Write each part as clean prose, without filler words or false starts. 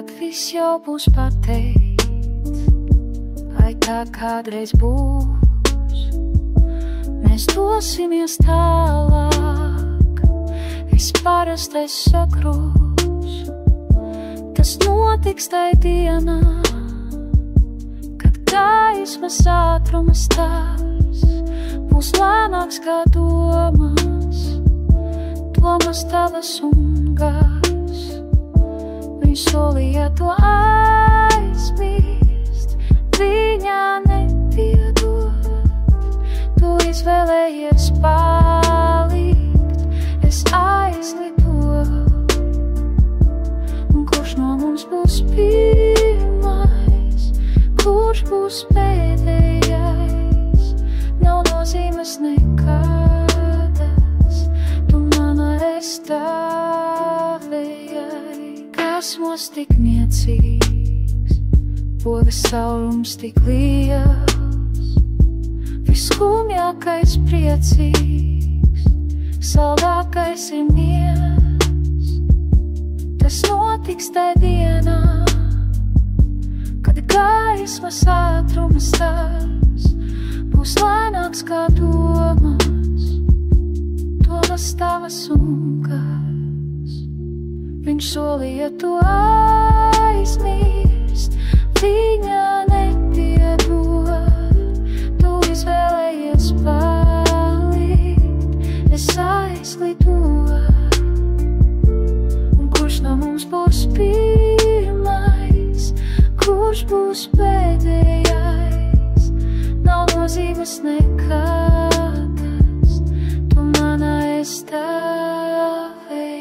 kad viss jau būs pateikts, vai tā kādreiz būs. Mēs dosimies tālāk, viss parastais sakrūs. Tas notiks tai dienā, kad gaismas ātrums tās būs lēnāks kā domas, domas tavas un gars. Viņš solīja to aizmirst, viņa nepiedod. Tu izvēlējies palikt, es aizlidoju. Un kurš no mums būs pirmais, kurš būs pēdējais, nav nozīmes nekādas, tu mana esi tavējai. Gaismos tik niecīgs, pogas saurums tik liels, viskumjākais priecīgs, saldākais ir miers. Tas notiks tai dienā, kad gaismas ātrums tās būs lēnāks kā domas, domas tavas un gars. Viņš solīja to aizmirst, viņa nepiedod. Tu izvēlējies palikt, es aizlidoju. Un kurš no mums būs pirmais, kurš būs pēdējais, nav nozīmes nekādas, tu mana esi tavējai.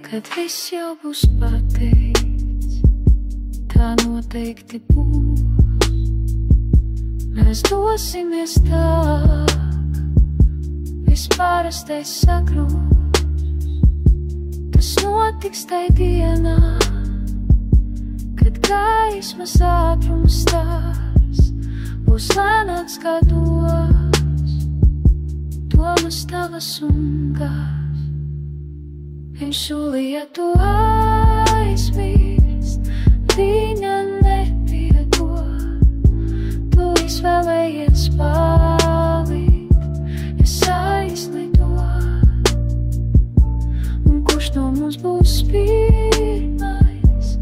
Kad viss jau būs pateikts, tā noteikti būs. Mēs dosimies tālāk, viss parastais sakrūs. Tas notiks tai dienā, kad gaismas ātrums tās būs lēnāks kā domas, domas tavas un gars. Viņš solīja to aizmirst, viņa nepiedod. Tu izvēlējies palikt, es aizlidoju. Un kurš no mums būs pirmais,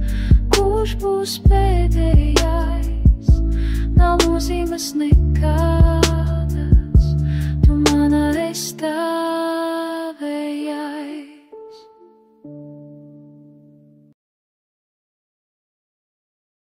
kurš būs pēdējais, nav nozīmes nekā.